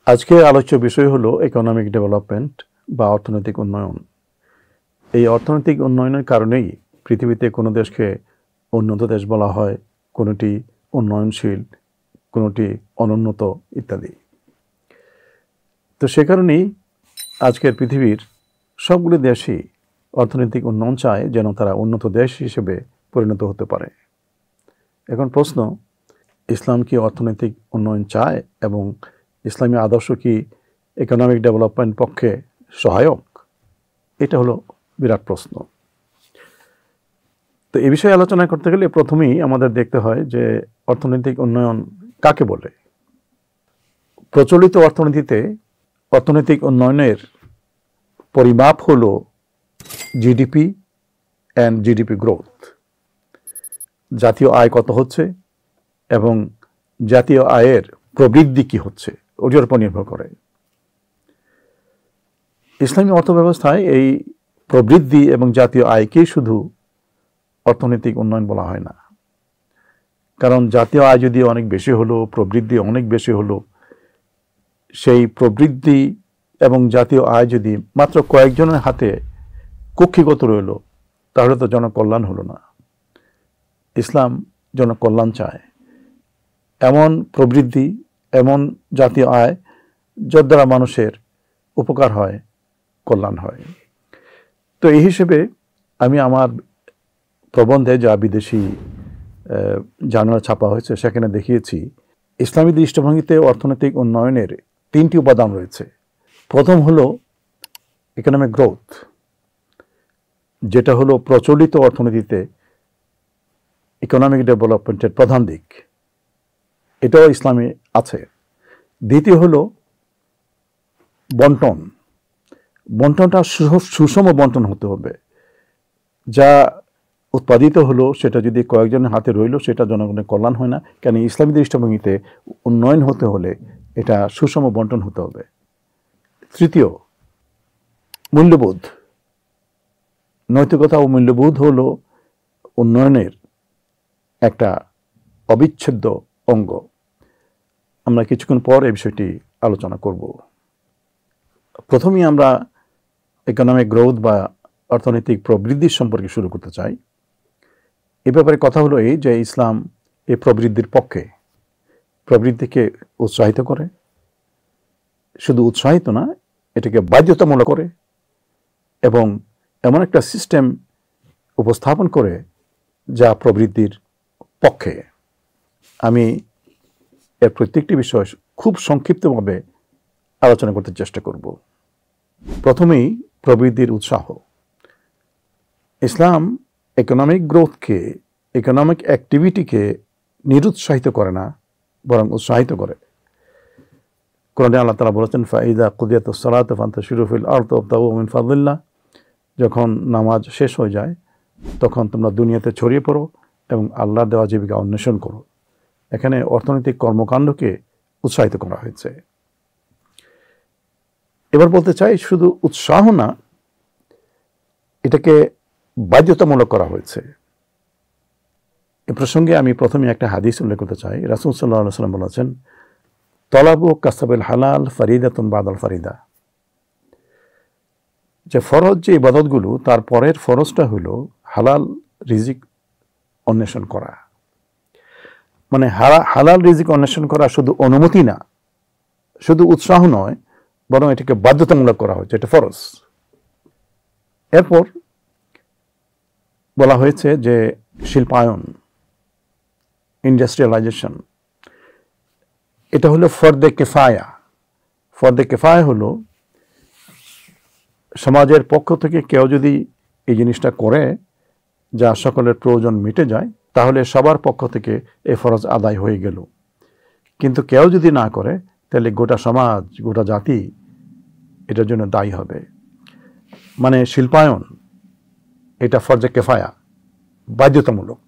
আজকে আলোচ্য বিষয় হলো ইকোনমিক ডেভেলপমেন্ট বা অর্থনৈতিক উন্নয়ন। এই অর্থনৈতিক উন্নয়নের কারণেই পৃথিবীতে কোনো দেশকে উন্নত দেশ বলা হয়, কোনোটি উন্নয়নশীল, কোনোটি অনুন্নত ইত্যাদি। তো সে কারণেই আজকের পৃথিবীর সবগুলি দেশই অর্থনৈতিক উন্নয়ন চায় যেন তারা উন্নত দেশ হিসেবে পরিণত হতে পারে। এখন প্রশ্ন, ইসলাম কি অর্থনৈতিক উন্নয়ন চায় এবং ইসলামী আদর্শ কি ইকোনমিক ডেভেলপমেন্ট পক্ষে সহায়ক? এটা হলো বিরাট প্রশ্ন। তো এ বিষয়ে আলোচনা করতে গেলে প্রথমেই আমাদের দেখতে হয় যে অর্থনৈতিক উন্নয়ন কাকে বলে। প্রচলিত অর্থনীতিতে অর্থনৈতিক উন্নয়নের পরিমাপ হলো জিডিপি অ্যান্ড জিডিপি গ্রোথ। জাতীয় আয় কত হচ্ছে এবং জাতীয় আয়ের প্রবৃদ্ধি কি হচ্ছে ওটার উপর নির্ভর করে। ইসলামী অর্থব্যবস্থায় এই প্রবৃদ্ধি এবং জাতীয় আয়কেই শুধু অর্থনৈতিক উন্নয়ন বলা হয় না। কারণ জাতীয় আয় যদি অনেক বেশি হলো, প্রবৃদ্ধি অনেক বেশি হলো, সেই প্রবৃদ্ধি এবং জাতীয় আয় যদি মাত্র কয়েকজনের হাতে কক্ষিগত রইল, তাহলে তো জনকল্যাণ হলো না। ইসলাম জনকল্যাণ চায়, এমন প্রবৃদ্ধি, এমন জাতীয় আয় যার দ্বারা মানুষের উপকার হয়, কল্যাণ হয়। তো এই হিসেবে আমি আমার প্রবন্ধে, যা বিদেশি জার্নাল ছাপা হয়েছে, সেখানে দেখিয়েছি ইসলামী দৃষ্টিভঙ্গিতে অর্থনৈতিক উন্নয়নের 3টি উপাদান রয়েছে। প্রথম হলো ইকোনমিক গ্রোথ, যেটা হলো প্রচলিত অর্থনীতিতে ইকোনমিক ডেভেলপমেন্টের প্রধান দিক, এটাও ইসলামে আছে। দ্বিতীয় হলো বন্টন। বন্টনটা সুষম বন্টন হতে হবে। যা উৎপাদিত হলো সেটা যদি কয়েকজনের হাতে রইল, সেটা জনগণের কল্যাণ হয় না। কেন ইসলামী দৃষ্টিভঙ্গিতে উন্নয়ন হতে হলে এটা সুষম বন্টন হতে হবে। তৃতীয়, মূল্যবোধ। নৈতিকতা ও মূল্যবোধ হলো উন্নয়নের একটা অবিচ্ছেদ্য অঙ্গ। আমরা কিছুক্ষণ পর এই বিষয়টি আলোচনা করব। প্রথমেই আমরা ইকোনমিক গ্রোথ বা অর্থনৈতিক প্রবৃদ্ধির সম্পর্কে শুরু করতে চাই। এ ব্যাপারে কথা হলো এই যে ইসলাম এই প্রবৃদ্ধির পক্ষে, প্রবৃদ্ধিকে উৎসাহিত করে। শুধু উৎসাহিত না, এটাকে বাধ্যতামূলক করে এবং এমন একটা সিস্টেম উপস্থাপন করে যা প্রবৃদ্ধির পক্ষে। আমি এর প্রত্যেকটি বিষয় খুব সংক্ষিপ্তভাবে আলোচনা করতে চেষ্টা করব। প্রথমেই প্রবৃদ্ধির উৎসাহ। ইসলাম ইকোনমিক গ্রোথকে, ইকোনমিক অ্যাক্টিভিটিকে নিরুৎসাহিত করে না, বরং উৎসাহিত করে। কোরআনে আল্লাহ তাআলা বলেছেন, ফাইদা কুদিয়াতুস সালাতু ফান্তাশিরু ফিল আরদি ওয়াবতাগু মিন ফাদলিল্লাহ। যখন নামাজ শেষ হয়ে যায় তখন তোমরা দুনিয়াতে ছড়িয়ে পড়ো এবং আল্লাহর দেওয়া জীবিকা অন্বেষণ করো। এখানে অর্থনৈতিক কর্মকাণ্ডকে উৎসাহিত করা হয়েছে। এবার বলতে চাই, শুধু উৎসাহ না, এটাকে বাধ্যতামূলক করা হয়েছে। এ প্রসঙ্গে আমি প্রথমে একটা হাদিস উল্লেখ করতে চাই। রাসূল সাল্লাল্লাহু আলাইহি ওয়াসাল্লাম বলেছেন, তলাবু কাসবিল হালাল ফারিদাতুন বাদাল ফারিদা। যে ফরজ যে ইবাদতগুলো, তার পরের ফরজটা হলো হালাল রিজিক অন্বেষণ করা। মানে হালাল রিজিক অন্বেষণ করা শুধু অনুমতি না, শুধু উৎসাহ নয়, বরং এটাকে বাধ্যতামূলক করা হয়েছে, এটা ফরজ। এরপর বলা হয়েছে যে শিল্পায়ন, ইন্ডাস্ট্রিয়ালাইজেশন, এটা হলো ফরদে কেফায়া। ফরদে কেফায়া হলো সমাজের পক্ষ থেকে কেউ যদি এই জিনিসটা করে, যা সকলের প্রয়োজন মিটে যায়, তাহলে সবার পক্ষ থেকে এই ফরজ আদায় হয়ে গেল। কিন্তু কেউ যদি না করে, তাহলে গোটা সমাজ, গোটা জাতি এটার জন্য দায়ী হবে। মানে শিল্পায়ন, এটা ফরজে কেফায়া, বাধ্যতামূলক।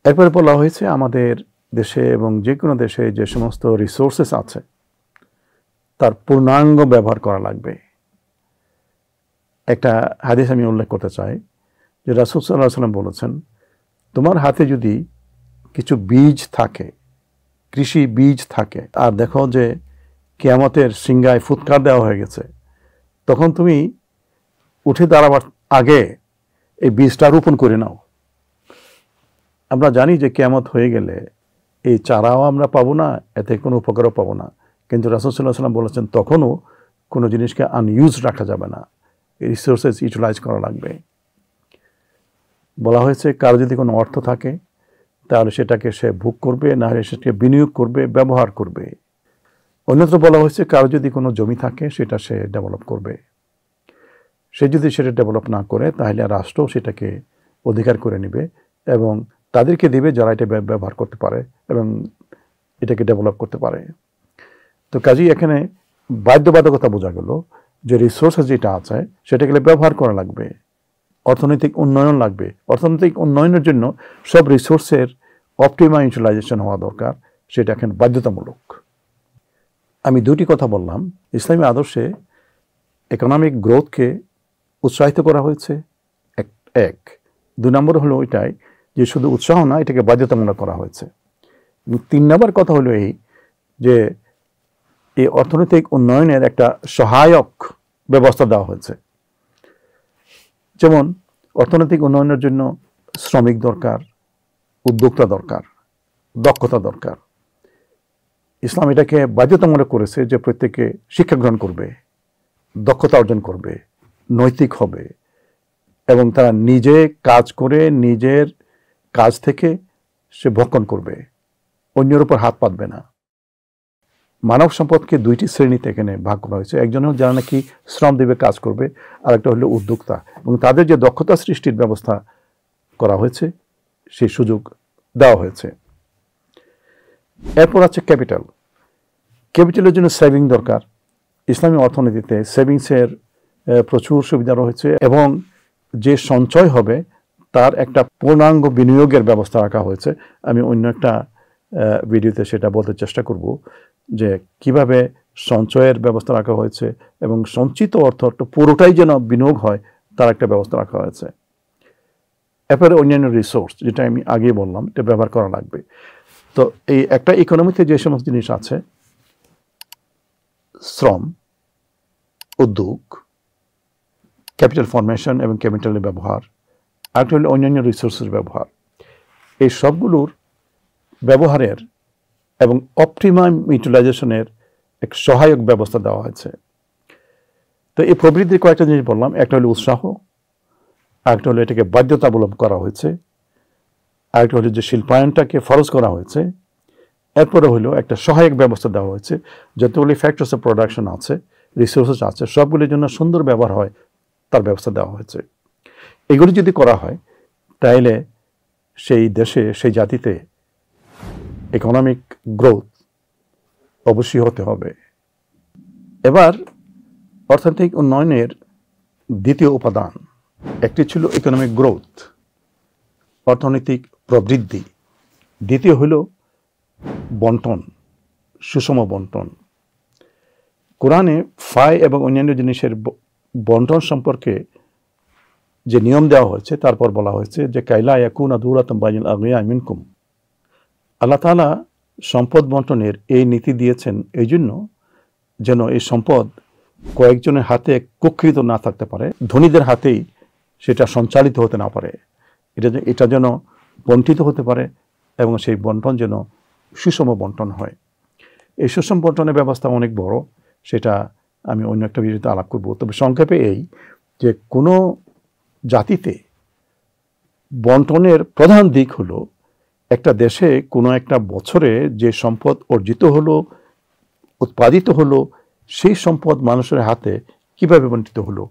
এরপরে বলা হয়েছে আমাদের দেশে এবং যে কোনো দেশে যে সমস্ত রিসোর্সেস আছে তার পূর্ণাঙ্গ ব্যবহার করা লাগবে। একটা হাদিস আমি উল্লেখ করতে চাই যে রাসূল সাল্লাল্লাহু আলাইহি ওয়াসাল্লাম বলেছেন, তোমার হাতে যদি কিছু বীজ থাকে, কৃষি বীজ থাকে, আর দেখো যে কিয়ামতের সিংহায় ফুৎকার দেওয়া হয়ে গেছে, তখন তুমি উঠে দাঁড়াবার আগে এই বীজটা রোপণ করে নাও। আমরা জানি যে কিয়ামত হয়ে গেলে এই চারাও আমরা পাবো না, এতে কোনো উপকারও পাবো না, কিন্তু রাসূল সাল্লাল্লাহু আলাইহি ওয়াসাল্লাম বলেছেন তখনও কোনো জিনিসকে আনইউজ রাখা যাবে না, রিসোর্সেস ইউটিলাইজ করা লাগবে। বলা হয়েছে কারো যদি কোনো অর্থ থাকে তাহলে সেটাকে সে ভোগ করবে, না হলে সেটাকে বিনিয়োগ করবে, ব্যবহার করবে। অন্যত্র বলা হয়েছে কারো যদি কোনো জমি থাকে সেটা সে ডেভেলপ করবে। সে যদি সেটা ডেভেলপ না করে তাহলে রাষ্ট্র সেটাকে অধিকার করে নেবে এবং তাদেরকে দেবে যারা এটা ব্যবহার করতে পারে এবং এটাকে ডেভেলপ করতে পারে। তো কাজেই এখানে বাধ্যবাধকতা বোঝা গেল যে রিসোর্স যেটা আছে সেটাকে ব্যবহার করা লাগবে, অর্থনৈতিক উন্নয়ন লাগবে। অর্থনৈতিক উন্নয়নের জন্য সব রিসোর্সের অপটিমাম ইউটিলাইজেশন হওয়া দরকার, সেটা এখন বাধ্যতামূলক। আমি দুটি কথা বললাম। ইসলামী আদর্শে ইকোনমিক গ্রোথকে উৎসাহিত করা হয়েছে এক। 2 নম্বর হলো ওইটাই যে শুধু উৎসাহ না, এটাকে বাধ্যতামূলক করা হয়েছে। 3 নম্বর কথা হলো এই যে এই অর্থনৈতিক উন্নয়নের একটা সহায়ক ব্যবস্থা দেওয়া হয়েছে। যেমন অর্থনৈতিক উন্নয়নের জন্য শ্রমিক দরকার, উদ্যোক্তা দরকার, দক্ষতা দরকার। ইসলাম এটাকে বাধ্যতামূলক করেছে যে প্রত্যেকে শিক্ষা গ্রহণ করবে, দক্ষতা অর্জন করবে, নৈতিক হবে এবং তারা নিজে কাজ করে নিজের কাজ থেকে সে ভক্ষণ করবে, অন্যের উপর হাত পাতবে না। মানব সম্পদকে 2টি শ্রেণীতে এখানে ভাগ করা হয়েছে। একজন হল যারা নাকি শ্রম দেবে, কাজ করবে, আর একটা হলো উদ্যোক্তা, এবং তাদের যে দক্ষতা সৃষ্টির ব্যবস্থা করা হয়েছে সেই সুযোগ দেওয়া হয়েছে। এরপর আছে ক্যাপিটাল। ক্যাপিটালের জন্য সেভিং দরকার। ইসলামী অর্থনীতিতে সেভিংসের প্রচুর সুবিধা রয়েছে এবং যে সঞ্চয় হবে তার একটা পূর্ণাঙ্গ বিনিয়োগের ব্যবস্থা রাখা হয়েছে। আমি অন্য একটা ভিডিওতে সেটা বলতে চেষ্টা করব যে কিভাবে সঞ্চয়ের ব্যবস্থা রাখা হয়েছে এবং সঞ্চিত অর্থ পুরোটাই যেন বিনিয়োগ হয় তার একটা ব্যবস্থা রাখা হয়েছে। এরপরে অন্যান্য রিসোর্স, যেটা আমি আগে বললাম, এটা ব্যবহার করা লাগবে। তো এই একটা ইকোনমিতে যে সমস্ত জিনিস আছে, শ্রম, উদ্যোগ, ক্যাপিটাল ফরমেশন এবং ক্যাপিটালের ব্যবহার, আর একটা হলো অন্যান্য রিসোর্সের ব্যবহার, এই সবগুলোর ব্যবহারের এবং অপটিমাম ইউটিলাইজেশনের এক সহায়ক ব্যবস্থা দেওয়া হয়েছে। তো এই প্রবৃদ্ধির কয়েকটা জিনিস বললাম। একটা হলো উৎসাহ, আরেকটা হলো এটাকে বাধ্যতামূলক করা হয়েছে, আরেকটা হলো যে শিল্পায়নটাকে ফরজ করা হয়েছে, এরপরে হলো একটা সহায়ক ব্যবস্থা দেওয়া হয়েছে। যতগুলি ফ্যাক্টরস অফ প্রোডাকশন আছে, রিসোর্সেস আছে, সবগুলির জন্য সুন্দর ব্যবহার হয় তার ব্যবস্থা দেওয়া হয়েছে। এগুলি যদি করা হয় তাহলে সেই দেশে, সেই জাতিতে ইকোনমিক গ্রোথ অবশ্যই হতে হবে। এবার অর্থনৈতিক উন্নয়নের দ্বিতীয় উপাদান, একটি ছিল ইকোনমিক গ্রোথ, অর্থনৈতিক প্রবৃদ্ধি। দ্বিতীয় হলো বন্টন, সুষম বন্টন। কোরআনে ফায় এবং অন্যান্য জিনিসের বন্টন সম্পর্কে যে নিয়ম দেওয়া হয়েছে তারপর বলা হয়েছে যে কাইলা ইয়াকুনা দুরাতাম বাইনাল আগনিয়া মিনকুম। আল্লাহ তাআলা সম্পদ বন্টনের এই নীতি দিয়েছেন এই জন্য যেন এই সম্পদ কয়েকজনের হাতে কুক্ষিগত না থাকতে পারে, ধনীদের হাতেই সেটা সঞ্চালিত হতে না পারে। এটা যেন বন্টিত হতে পারে এবং সেই বন্টন যেন সুষম বন্টন হয়। এই সুষম বন্টনের ব্যবস্থা অনেক বড়, সেটা আমি অন্য একটা ভিডিওতে আলাপ করব। তবে সংক্ষেপে এই যে কোনো জাতিতে বন্টনের প্রধান দিক হলো একটা দেশে কোনো একটা বছরে যে সম্পদ অর্জিত হলো, উৎপাদিত হলো, সেই সম্পদ মানুষের হাতে কিভাবে বন্টিত হলো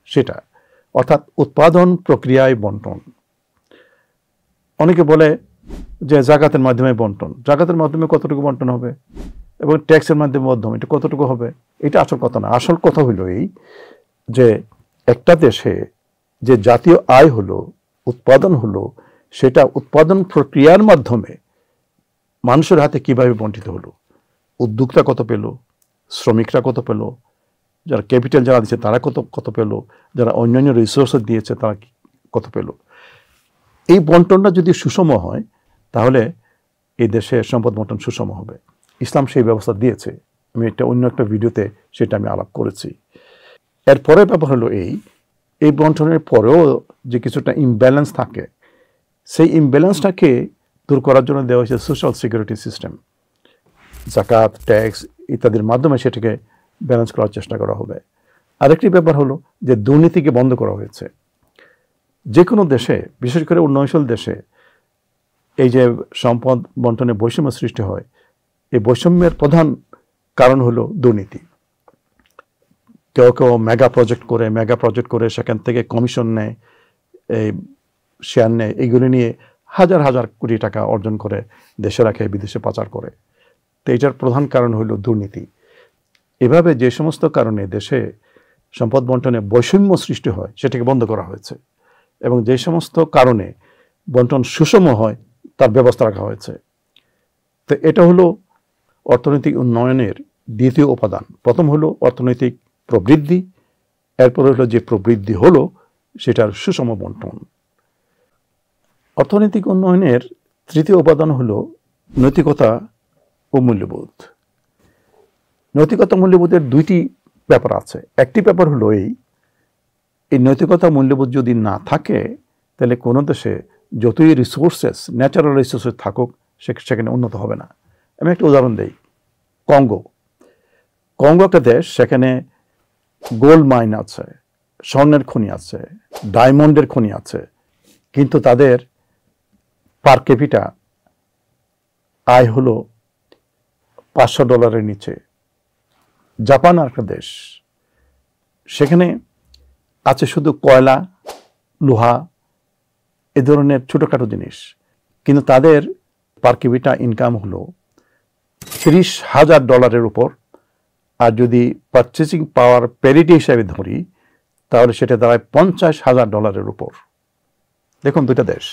সেটা, অর্থাৎ উৎপাদন প্রক্রিয়ায় বন্টন। অনেকে বলে যে জাকাতের মাধ্যমে বন্টন, জাকাতের মাধ্যমে কতটুকু বন্টন হবে এবং ট্যাক্সের মাধ্যমে এটা কতটুকু হবে, এটা আসল কথা না। আসল কথা হলো এই যে একটা দেশে যে জাতীয় আয় হলো, উৎপাদন হলো, সেটা উৎপাদন প্রক্রিয়ার মাধ্যমে মানুষের হাতে কিভাবে বন্টিত হলো, উদ্যোক্তা কত পেল, শ্রমিকরা কত পেল, যারা ক্যাপিটাল যারা দিচ্ছে তারা কত পেল, যারা অন্যান্য রিসোর্স দিয়েছে তারা কত পেল। এই বন্টনটা যদি সুষম হয় তাহলে এই দেশে সম্পদ বন্টন সুষম হবে। ইসলাম সেই ব্যবস্থা দিয়েছে। আমি এটা অন্য একটা ভিডিওতে সেটা আমি আলাপ করেছি। এর পরের ব্যাপার হলো এই বন্টনের পরেও যে কিছুটা ইমব্যালেন্স থাকে, সেই ইমব্যালেন্সটাকে দূর করার জন্য দেওয়া হয়েছে সোশ্যাল সিকিউরিটি সিস্টেম, জাকাত, ট্যাক্স ইত্যাদির মাধ্যমে সেটাকে ব্যালেন্স করার চেষ্টা করা হবে। আরেকটি ব্যাপার হলো যে দুর্নীতিকে বন্ধ করা হয়েছে। যে কোনো দেশে, বিশেষ করে উন্নয়নশীল দেশে, এই যে সম্পদ বন্টনে বৈষম্য সৃষ্টি হয়, এই বৈষম্যের প্রধান কারণ হলো দুর্নীতি। কেউ কেউ মেগা প্রজেক্ট করে সেখান থেকে কমিশন নেয়, এই শেয়ার নেয়, এইগুলি নিয়ে হাজার হাজার কোটি টাকা অর্জন করে দেশে রাখে, বিদেশে পাচার করে। তো এটার প্রধান কারণ হলো দুর্নীতি। এভাবে যে সমস্ত কারণে দেশে সম্পদ বন্টনে বৈষম্য সৃষ্টি হয় সেটাকে বন্ধ করা হয়েছে, এবং যে সমস্ত কারণে বন্টন সুষম হয় তার ব্যবস্থা রাখা হয়েছে। তো এটা হলো অর্থনৈতিক উন্নয়নের দ্বিতীয় উপাদান। প্রথম হলো অর্থনৈতিক প্রবৃদ্ধি, এরপর হলো যে প্রবৃদ্ধি হলো সেটার সুষম বন্টন। অর্থনৈতিক উন্নয়নের তৃতীয় উপাদান হলো নৈতিকতা ও মূল্যবোধ। নৈতিকতা মূল্যবোধের দুইটি ব্যাপার আছে। একটি ব্যাপার হলো এই নৈতিকতা মূল্যবোধ যদি না থাকে তাহলে কোনো দেশে যতই রিসোর্সেস, ন্যাচারাল রিসোর্সেস থাকুক, সেখানে উন্নত হবে না। আমি একটা উদাহরণ দিই। কঙ্গো একটা দেশ, সেখানে গোল্ড মাইন আছে, স্বর্ণের খনি আছে, ডায়মন্ডের খনি আছে, কিন্তু তাদের পার ক্যাপিটা আয় হলো $500 নিচে। জাপান আর একটা দেশ, সেখানে আছে শুধু কয়লা, লোহা, এ ধরনের ছোটোখাটো জিনিস, কিন্তু তাদের পার ক্যাপিটা ইনকাম হলো $30,000 উপর। আর যদি পারচেসিং পাওয়ার প্যারিটি হিসাবে ধরি তাহলে সেটা দাঁড়ায় $50,000 উপর। দেখুন দুইটা দেশ,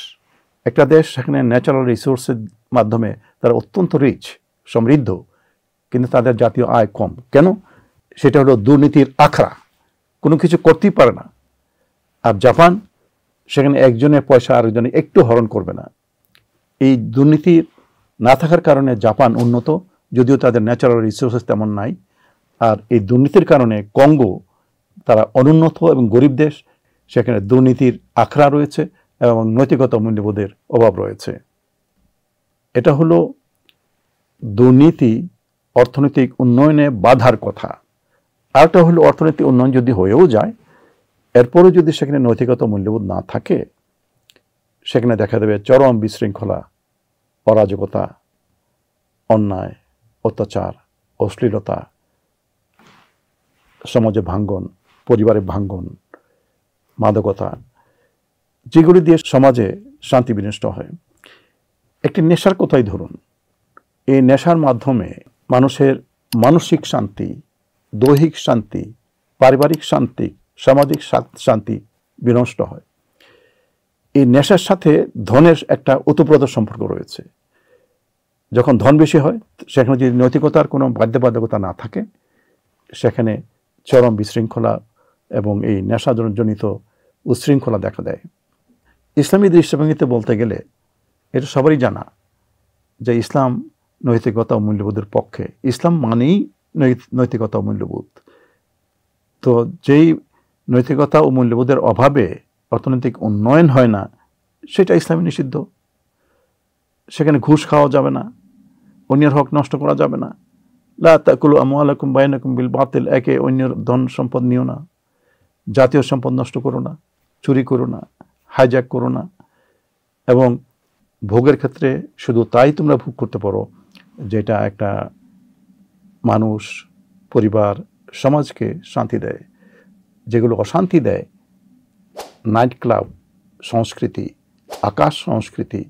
একটা দেশ সেখানে ন্যাচারাল রিসোর্সের মাধ্যমে তারা অত্যন্ত রিচ, সমৃদ্ধ, কিন্তু তাদের জাতীয় আয় কম। কেন? সেটা হলো দুর্নীতির আখড়া, কোনো কিছু করতেই পারে না। আর জাপান, সেখানে একজনের পয়সা আরেকজনে একটু হরণ করবে না। এই দুর্নীতির না থাকার কারণে জাপান উন্নত, যদিও তাদের ন্যাচারাল রিসোর্সেস তেমন নাই। আর এই দুর্নীতির কারণে কঙ্গো, তারা অনুন্নত এবং গরিব দেশ, সেখানে দুর্নীতির আখড়া রয়েছে এবং নৈতিকতা মূল্যবোধের অভাব রয়েছে। এটা হলো দুর্নীতি অর্থনৈতিক উন্নয়নে বাধার কথা। আরেকটা হলো অর্থনৈতিক উন্নয়ন যদি হয়েও যায়, এরপরও যদি সেখানে নৈতিকতা মূল্যবোধ না থাকে, সেখানে দেখা দেবে চরম বিশৃঙ্খলা, অরাজকতা, অন্যায়, অত্যাচার, অশ্লীলতা, সমাজে ভাঙ্গন, পরিবারে ভাঙ্গন, মাদকতা, যেগুলি দিয়ে সমাজে শান্তি বিনষ্ট হয়। একটি নেশার কথাই ধরুন, এই নেশার মাধ্যমে মানুষের মানসিক শান্তি, দৈহিক শান্তি, পারিবারিক শান্তি, সামাজিক শান্তি বিনষ্ট হয়। এই নেশার সাথে ধনের একটা ওতপ্রোত সম্পর্ক রয়েছে। যখন ধন বেশি হয়, সেখানে যদি নৈতিকতার কোনো বাধ্যবাধকতা না থাকে, সেখানে চরম বিশৃঙ্খলা এবং এই নেশাজনিত উচ্ছৃঙ্খলা দেখা দেয়। ইসলামী দৃষ্টিভঙ্গিতে বলতে গেলে এটা সবারই জানা যে ইসলাম নৈতিকতা ও মূল্যবোধের পক্ষে। ইসলাম মানেই নৈতিকতা ও মূল্যবোধ। তো যেই নৈতিকতা ও মূল্যবোধের অভাবে অর্থনৈতিক উন্নয়ন হয় না, সেটা ইসলামে নিষিদ্ধ। সেখানে ঘুষ খাওয়া যাবে না, অন্যের হক নষ্ট করা যাবে না, লা তাকুলু আমওয়ালাকুম বাইনাকুম বিল বাতিল, একে অন্যের ধন সম্পদ নিও না, জাতীয় সম্পদ নষ্ট করো না, চুরি করো না, হাইজ্যাক করো না, এবং ভোগের ক্ষেত্রে শুধু তাই তোমরা ভোগ করতে পারো যেটা একটা মানুষ, পরিবার, সমাজকে শান্তি দেয়। যেগুলো অশান্তি দেয়, নাইট ক্লাব সংস্কৃতি, আকাশ সংস্কৃতি,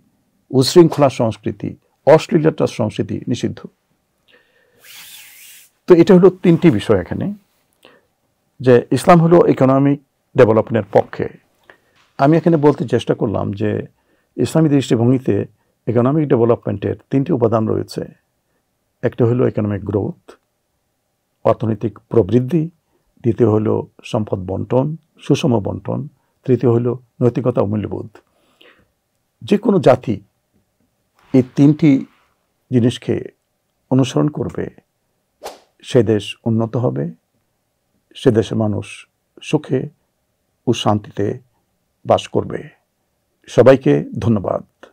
উচ্ছৃঙ্খলা সংস্কৃতি, অশ্লীলতার সংস্কৃতি নিষিদ্ধ। তো এটা হলো তিনটি বিষয় এখানে, যে ইসলাম হলো ইকোনমিক ডেভেলপমেন্টের পক্ষে। আমি এখানে বলতে চেষ্টা করলাম যে ইসলামী দৃষ্টিভঙ্গিতে ইকোনমিক ডেভেলপমেন্টের তিনটি উপাদান রয়েছে। একটা হলো ইকোনমিক গ্রোথ, অর্থনৈতিক প্রবৃদ্ধি, দ্বিতীয় হলো সম্পদ বন্টন, সুষম বন্টন, তৃতীয় হলো নৈতিকতা ও মূল্যবোধ। যে কোনো জাতি এই তিনটি জিনিসকে অনুসরণ করবে সে দেশ উন্নত হবে, সে দেশের মানুষ সুখে ও শান্তিতে বাস করবে। সবাইকে ধন্যবাদ।